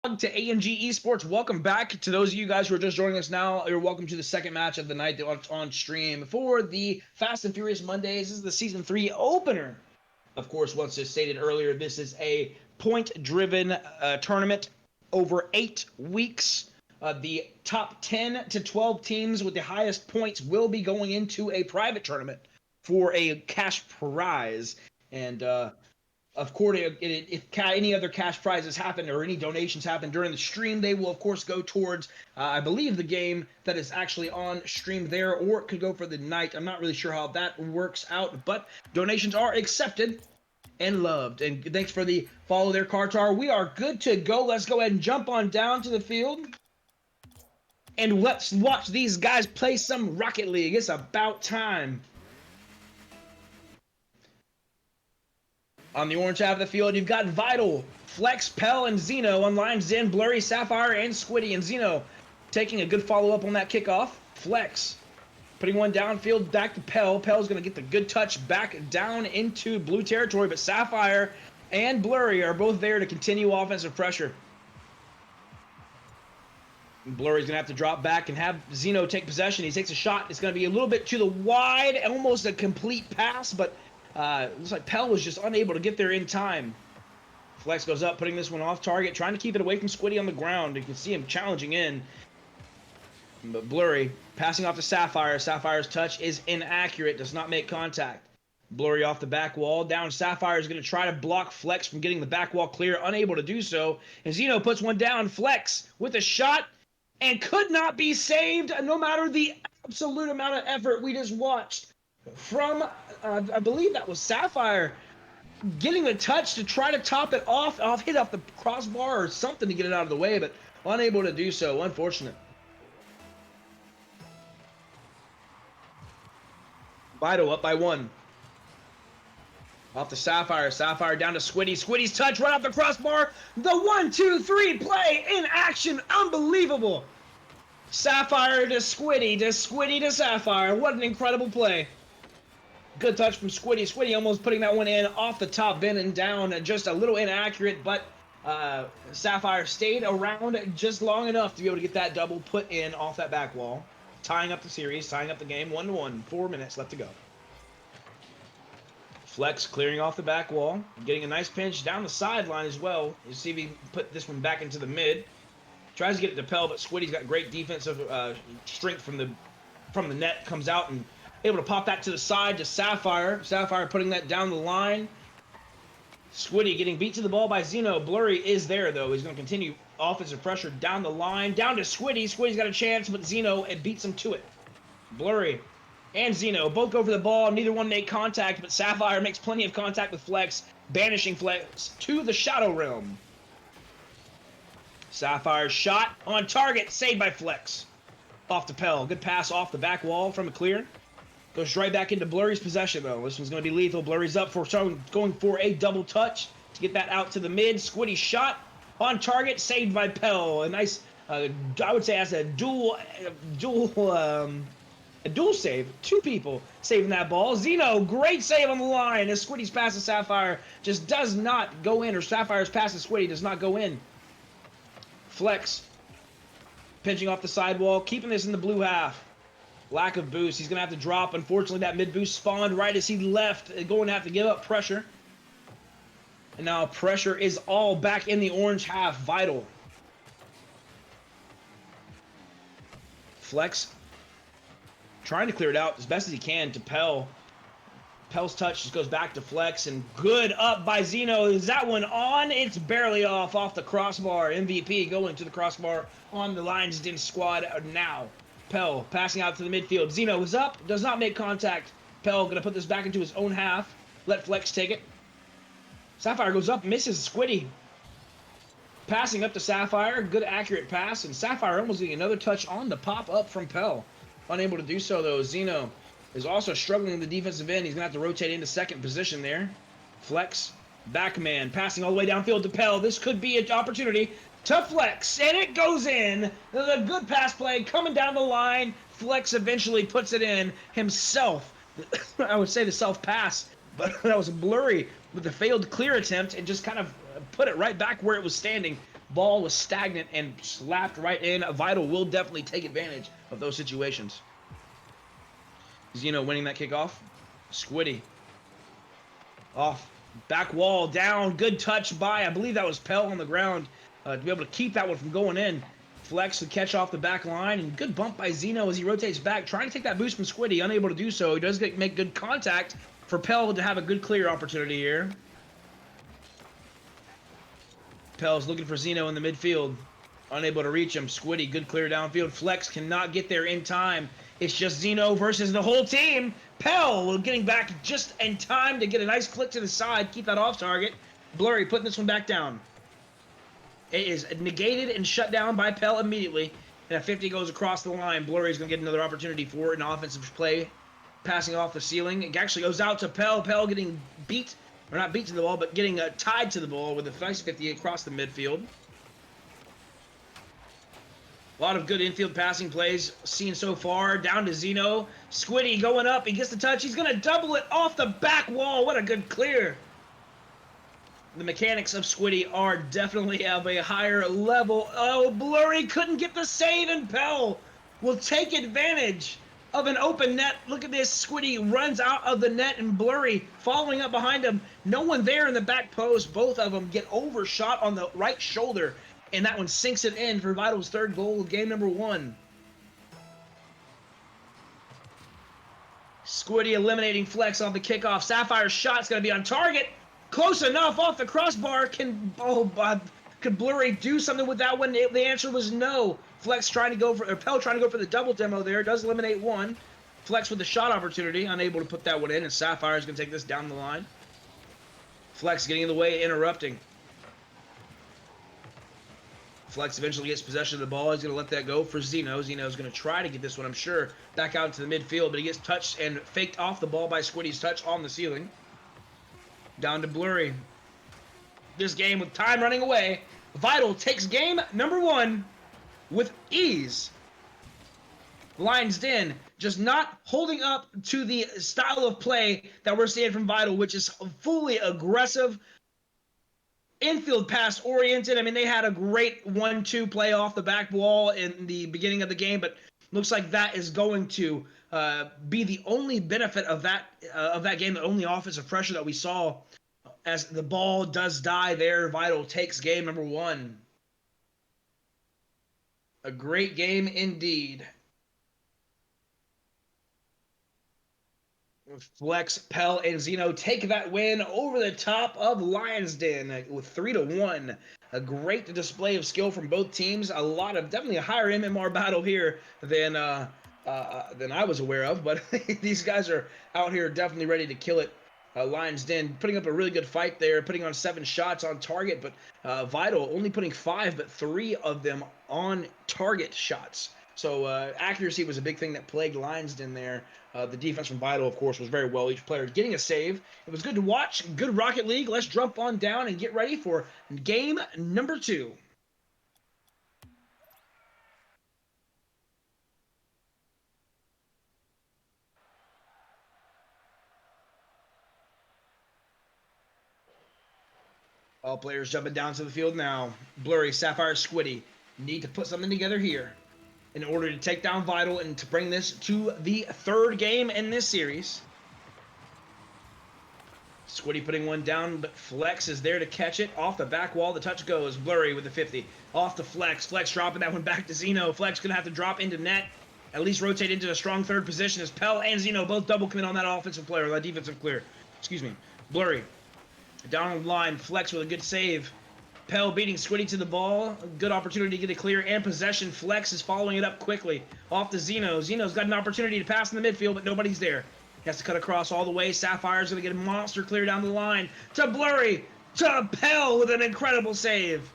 To ANG Esports. Welcome back to those of you guys who are just joining us now. You're welcome to the second match of the night on stream for the Fast and Furious Mondays. This is the Season 3 opener. Of course, once as stated earlier, this is a point-driven tournament over 8 weeks. The top 10 to 12 teams with the highest points will be going into a private tournament for a cash prize. And of course, if any other cash prizes happen or any donations happen during the stream, they will, of course, go towards, I believe, the game that is actually on stream there, or it could go for the night. I'm not really sure how that works out, but donations are accepted and loved. And thanks for the follow there, Kartar. We are good to go. Let's go ahead and jump on down to the field. And let's watch these guys play some Rocket League. It's about time. On the orange half of the field, you've got Vital, Flex, Pell, and Zeno on lines Zen, Blurry, Sapphire, and Squiddy. And Zeno taking a good follow-up on that kickoff. Flex putting one downfield back to Pell. Pell's going to get the good touch back down into blue territory, but Sapphire and Blurry are both there to continue offensive pressure. Blurry's going to have to drop back and have Zeno take possession. He takes a shot. It's going to be a little bit to the wide, almost a complete pass, but looks like Pell was just unable to get there in time. Flex goes up, putting this one off target, trying to keep it away from Squiddy on the ground. You can see him challenging in. But Blurry passing off to Sapphire. Sapphire's touch is inaccurate, does not make contact. Blurry off the back wall. Down Sapphire is going to try to block Flex from getting the back wall clear, unable to do so. And Zeno puts one down. Flex with a shot and could not be saved no matter the absolute amount of effort we just watched from, I believe that was Sapphire, getting the touch to try to top it off, hit off the crossbar or something to get it out of the way, but unable to do so. Unfortunate. Vital up by 1. Off to Sapphire. Sapphire down to Squiddy. Squiddy's touch right off the crossbar. The 1-2-3 play in action. Unbelievable. Sapphire to Squiddy, to Squiddy to Sapphire. What an incredible play. Good touch from Squiddy. Squiddy almost putting that one in off the top bin and down. Just a little inaccurate, but Sapphire stayed around just long enough to be able to get that double put in off that back wall. Tying up the series, tying up the game 1-1. 4 minutes left to go. Flex clearing off the back wall. Getting a nice pinch down the sideline as well. You see if he can put this one back into the mid. Tries to get it to Pell, but Squiddy's got great defensive strength from the net. Comes out and able to pop that to the side to Sapphire. Sapphire putting that down the line. Squiddy getting beat to the ball by Zeno. Blurry is there, though. He's going to continue offensive pressure down the line. Down to Squiddy. Squiddy's got a chance, but Zeno beats him to it. Blurry and Zeno both go for the ball. Neither one make contact, but Sapphire makes plenty of contact with Flex, banishing Flex to the Shadow Realm. Sapphire's shot on target, saved by Flex. Off to Pell. Good pass off the back wall from a clear. Goes right back into Blurry's possession, though. This one's going to be lethal. Blurry's up for going for a double touch to get that out to the mid. Squiddy shot on target, saved by Pell. A nice, I would say, as a dual save. 2 people saving that ball. Zeno, great save on the line as Squiddy's pass to Sapphire just does not go in, or Sapphire's pass to Squiddy does not go in. Flex pinching off the sidewall, keeping this in the blue half. Lack of boost. He's going to have to drop. Unfortunately, that mid-boost spawned right as he left. Going to have to give up pressure. And now pressure is all back in the orange half. Vital. Flex trying to clear it out as best as he can to Pell. Pell's touch just goes back to Flex. And good up by Zeno. Is that one on? It's barely off the crossbar. MVP going to the crossbar on the Lions Den squad now. Pell passing out to the midfield. Zeno is up, does not make contact. Pell going to put this back into his own half. Let Flex take it. Sapphire goes up, misses Squiddy. Passing up to Sapphire. Good accurate pass. And Sapphire almost getting another touch on the pop-up from Pell. Unable to do so, though. Zeno is also struggling in the defensive end. He's going to have to rotate into second position there. Flex, back man, passing all the way downfield to Pell. This could be an opportunity to Flex, and it goes in. The good pass play coming down the line. Flex eventually puts it in himself. I would say the self-pass, but that was Blurry with the failed clear attempt and just kind of put it right back where it was standing. ball was stagnant and slapped right in. Vital will definitely take advantage of those situations. Zeno winning that kickoff. Squiddy. Off. Back wall down. Good touch by, I believe that was Pell on the ground. To be able to keep that one from going in. Flex to catch off the back line. And good bump by Zeno as he rotates back. Trying to take that boost from Squiddy. Unable to do so. He does make good contact for Pell to have a good clear opportunity here. Pell's looking for Zeno in the midfield. Unable to reach him. Squiddy, good clear downfield. Flex cannot get there in time. It's just Zeno versus the whole team. Pell getting back just in time to get a nice flick to the side. Keep that off target. Blurry putting this one back down. It is negated and shut down by Pell immediately. And a 50 goes across the line. Blurry is going to get another opportunity for an offensive play. Passing off the ceiling. It actually goes out to Pell. Pell getting beat. Or not beat to the ball, but getting tied to the ball with a nice 50 across the midfield. A lot of good infield passing plays seen so far. Down to Zeno. Squiddy going up. He gets the touch. He's going to double it off the back wall. What a good clear. The mechanics of Squiddy are definitely of a higher level. Oh, Blurry couldn't get the save, and Pell will take advantage of an open net. Look at this. Squiddy runs out of the net, and Blurry following up behind him. No one there in the back post. Both of them get overshot on the right shoulder. And that one sinks it in for Vital's third goal of game number 1. Squiddy eliminating Flex off the kickoff. Sapphire's shot's going to be on target. Close enough off the crossbar. Could Blurry do something with that one? The answer was no. Flex trying to go for, or Pell trying to go for the double demo there. Does eliminate one. Flex with the shot opportunity. Unable to put that one in. And Sapphire's going to take this down the line. Flex getting in the way, interrupting. Flex eventually gets possession of the ball. He's going to let that go for Zeno. Zeno's going to try to get this one, I'm sure, back out into the midfield, but he gets touched and faked off the ball by Squiddy's touch on the ceiling. Down to Blurry. This game with time running away. Vital takes game number 1 with ease. Lions Den just not holding up to the style of play that we're seeing from Vital, which is fully aggressive, infield pass oriented. I mean, they had a great 1-2 play off the back wall in the beginning of the game, but looks like that is going to be the only benefit of that game, the only offensive pressure that we saw as the ball does die there. Vital takes game number 1. A great game indeed. Flex, Pell, and Zeno take that win over the top of Lions Den with 3-1. A great display of skill from both teams. A lot of, definitely a higher MMR battle here than I was aware of, but these guys are out here definitely ready to kill it. Lions Den putting up a really good fight there, putting on 7 shots on target, but Vital only putting 5, but 3 of them on target shots. So accuracy was a big thing that plagued Lions Den there. The defense from Vital, of course, was very well. Each player getting a save. It was good to watch. Good Rocket League. Let's jump on down and get ready for game number 2. All players jumping down to the field now. Blurry, Sapphire, Squiddy need to put something together here in order to take down Vital and to bring this to the 3rd game in this series. Squiddy putting one down, but Flex is there to catch it. Off the back wall, the touch goes. Blurry with the 50. Off to Flex. Flex dropping that one back to Zeno. Flex going to have to drop into net. At least rotate into a strong 3rd position as Pell and Zeno both double commit on that offensive player, or that defensive clear. Excuse me. Blurry. Down on the line. Flex with a good save. Pell beating Squiddy to the ball. A good opportunity to get a clear and possession. Flex is following it up quickly. Off to Zeno. Zeno's got an opportunity to pass in the midfield, but nobody's there. He has to cut across all the way. Sapphire's going to get a monster clear down the line. To Blurry. To Pell with an incredible save.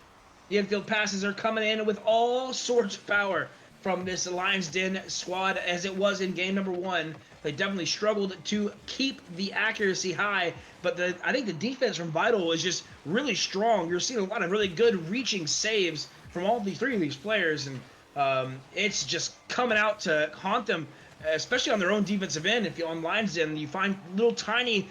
The infield passes are coming in with all sorts of power from this Lions Den squad as it was in game number 1. They definitely struggled to keep the accuracy high, but I think the defense from Vital is just really strong. You're seeing a lot of really good reaching saves from all 3 of these players, and it's just coming out to haunt them, especially on their own defensive end. If you're on Lions Den, you find little tiny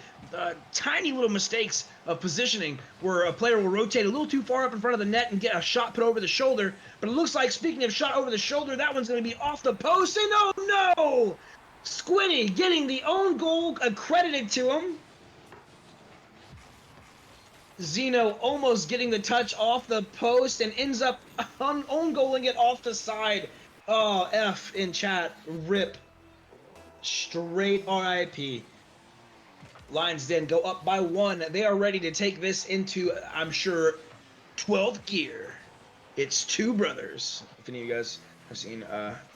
tiny little mistakes of positioning where a player will rotate a little too far up in front of the net and get a shot put over the shoulder. But it looks like, speaking of shot over the shoulder, that one's going to be off the post. And oh no! Squiddy getting the own goal accredited to him. Zeno almost getting the touch off the post and ends up own goaling it off the side. Oh, F in chat. RIP. Straight RIP. Lions Den go up by 1. They are ready to take this into, I'm sure, 12th gear. It's two brothers. If any of you guys have seen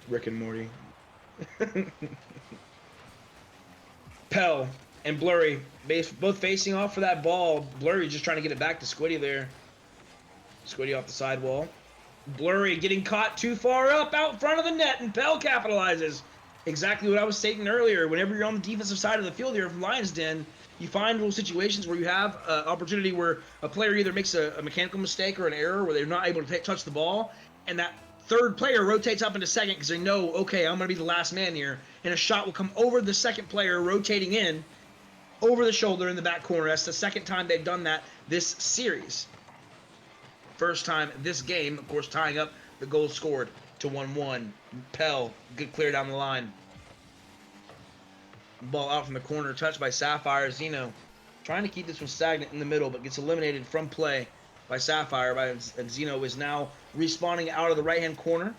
Rick and Morty. Pell and Blurry both facing off for that ball. Blurry just trying to get it back to Squiddy there. Squiddy off the sidewall. Blurry getting caught too far up out front of the net, and Pell capitalizes. Exactly what I was stating earlier. Whenever you're on the defensive side of the field here from Lions Den, you find little situations where you have an opportunity where a player either makes a mechanical mistake or an error where they're not able to touch the ball, and that third player rotates up into second because they know, okay, I'm going to be the last man here, and a shot will come over the second player rotating in over the shoulder in the back corner. That's the second time they've done that this series. First time this game, of course, tying up the goal scored to 1-1. Pell, good clear down the line. Ball out from the corner, touched by Sapphire. Zeno trying to keep this one stagnant in the middle, but gets eliminated from play by Sapphire. And Zeno is now respawning out of the right-hand corner.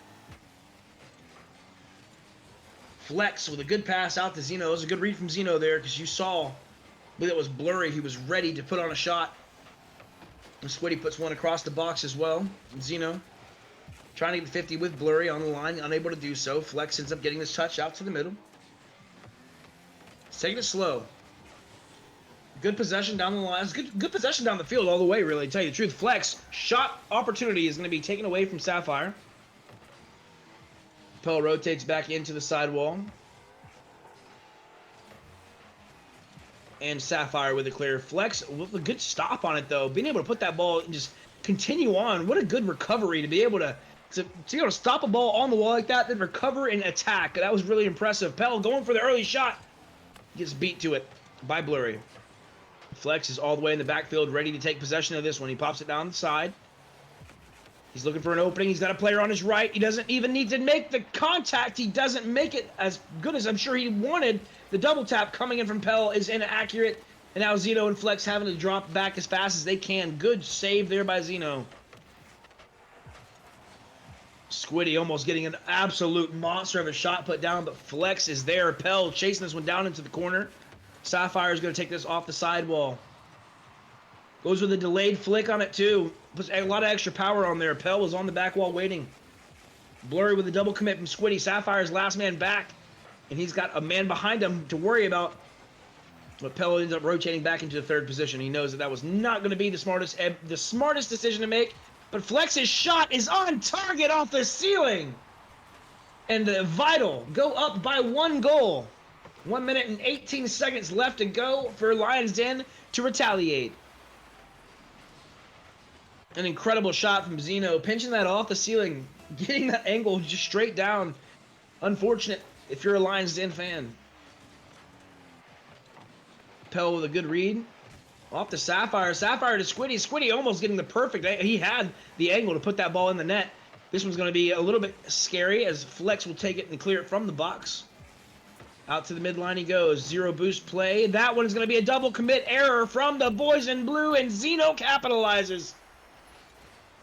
Flex with a good pass out to Zeno. It was a good read from Zeno there because you saw, I believe that was Blurry. He was ready to put on a shot. And Squiddy puts one across the box as well. Zeno trying to get 50 with Blurry on the line, unable to do so. Flex ends up getting this touch out to the middle. Taking it slow. Good possession down the line. Good possession down the field all the way, really, to tell you the truth. Flex, shot opportunity is going to be taken away from Sapphire. Pell rotates back into the sidewall. And Sapphire with a clear. Flex with a good stop on it, though. Being able to put that ball and just continue on. What a good recovery to be able to stop a ball on the wall like that, then recover and attack. That was really impressive. Pell going for the early shot. Gets beat to it by Blurry. Flex is all the way in the backfield, ready to take possession of this one. He pops it down the side. He's looking for an opening. He's got a player on his right. He doesn't even need to make the contact. He doesn't make it as good as I'm sure he wanted. The double tap coming in from Pell is inaccurate. And now Zeno and Flex having to drop back as fast as they can. Good save there by Zeno. Squiddy almost getting an absolute monster of a shot put down, but Flex is there. Pell chasing this one down into the corner. Sapphire is going to take this off the sidewall. Goes with a delayed flick on it, too. Puts a lot of extra power on there. Pell was on the back wall waiting. Blurry with a double commit from Squiddy. Sapphire's last man back, and he's got a man behind him to worry about. But Pell ends up rotating back into the third position. He knows that was not going to be the smartest decision to make. But Flex's shot is on target off the ceiling. And Vital go up by 1 goal. 1 minute and 18 seconds left to go for Lions Den to retaliate. An incredible shot from Zeno, pinching that off the ceiling, getting that angle just straight down. Unfortunate if you're a Lions Den fan. Pell with a good read. Off to Sapphire. Sapphire to Squiddy. Squiddy almost getting the perfect. He had the angle to put that ball in the net. This one's going to be a little bit scary as Flex will take it and clear it from the box. Out to the midline he goes. Zero boost play. That one is going to be a double commit error from the boys in blue, and Zeno capitalizes.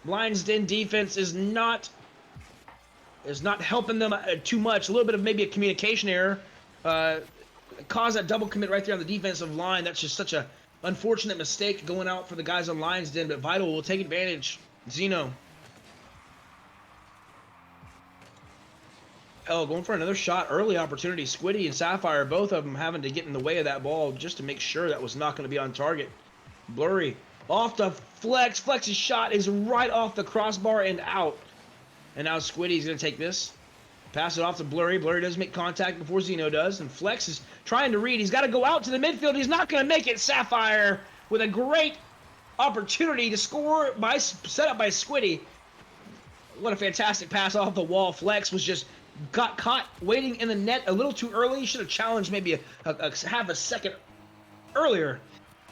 Lions Den defense is not helping them too much. A little bit of maybe a communication error. Caused that double commit right there on the defensive line. That's just such a unfortunate mistake going out for the guys on Lions Den, but Vital will take advantage. Zeno. Going for another shot. Early opportunity. Squiddy and Sapphire, both of them having to get in the way of that ball just to make sure that was not going to be on target. Blurry. Off to Flex. Flex's shot is right off the crossbar and out. And now Squiddy's going to take this. Pass it off to Blurry. Blurry does make contact before Zeno does. And Flex is trying to read. He's got to go out to the midfield. He's not going to make it. Sapphire with a great opportunity to score set up by Squiddy. What a fantastic pass off the wall. Flex was just got caught waiting in the net a little too early. He should have challenged maybe a half a second earlier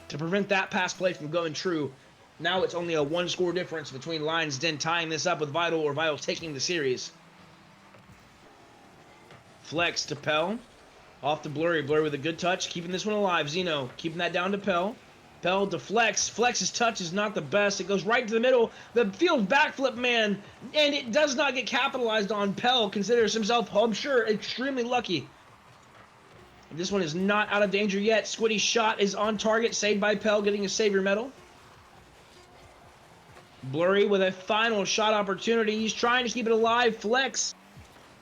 to prevent that pass play from going true. Now it's only a 1-score difference between Lions Den tying this up with Vital or Vital taking the series. Flex to Pell. Off to Blurry. Blurry with a good touch, keeping this one alive. Zeno keeping that down to Pell. Pell to Flex. Flex's touch is not the best. It goes right to the middle. The field backflip, man, and it does not get capitalized on. Pell considers himself, I'm sure, extremely lucky. This one is not out of danger yet. Squiddy's shot is on target, saved by Pell, getting a savior medal. Blurry with a final shot opportunity. He's trying to keep it alive. Flex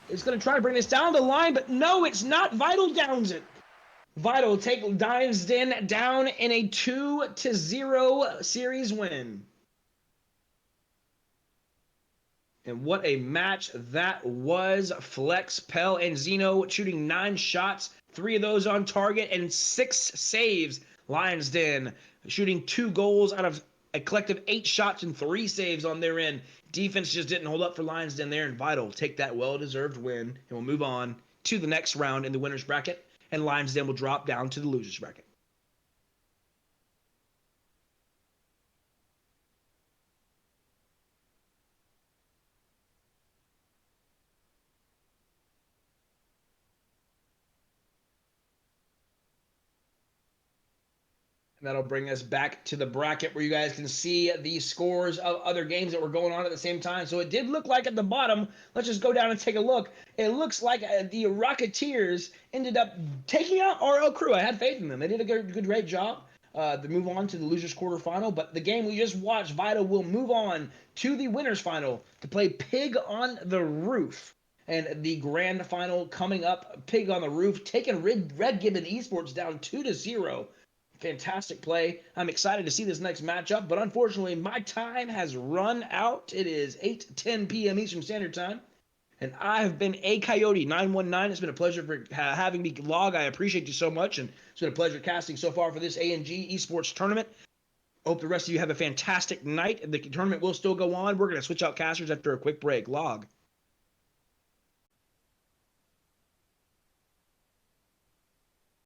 is going to try to bring this down the line, but no, it's not. Vital downs it. Vital dives Den down in a 2-0 series win. And what a match that was. Flex, Pell, and Zeno shooting 9 shots, 3 of those on target, and 6 saves. Lions Den shooting 2 goals out of a collective 8 shots and 3 saves on their end. Defense just didn't hold up for Lions Den there, and Vital take that well-deserved win, and we'll move on to the next round in the winner's bracket, and Lions Den will drop down to the loser's bracket. That'll bring us back to the bracket where you guys can see the scores of other games that were going on at the same time. So it did look like at the bottom, let's just go down and take a look. It looks like the Rocketeers ended up taking out RL Crew. I had faith in them. They did a great job to move on to the losers quarterfinal. But the game we just watched, Vital will move on to the winners final to play Pig on the Roof. And the grand final coming up, Pig on the Roof, taking Red Gibbon Esports down 2-0. Fantastic play. I'm excited to see this next matchup, but unfortunately, my time has run out. It is 8:10 p.m. Eastern Standard Time, and I have been A Coyote 919. It's been a pleasure for having me log. I appreciate you so much, and it's been a pleasure casting so far for this A&G Esports tournament. Hope the rest of you have a fantastic night. The tournament will still go on. We're going to switch out casters after a quick break. Log.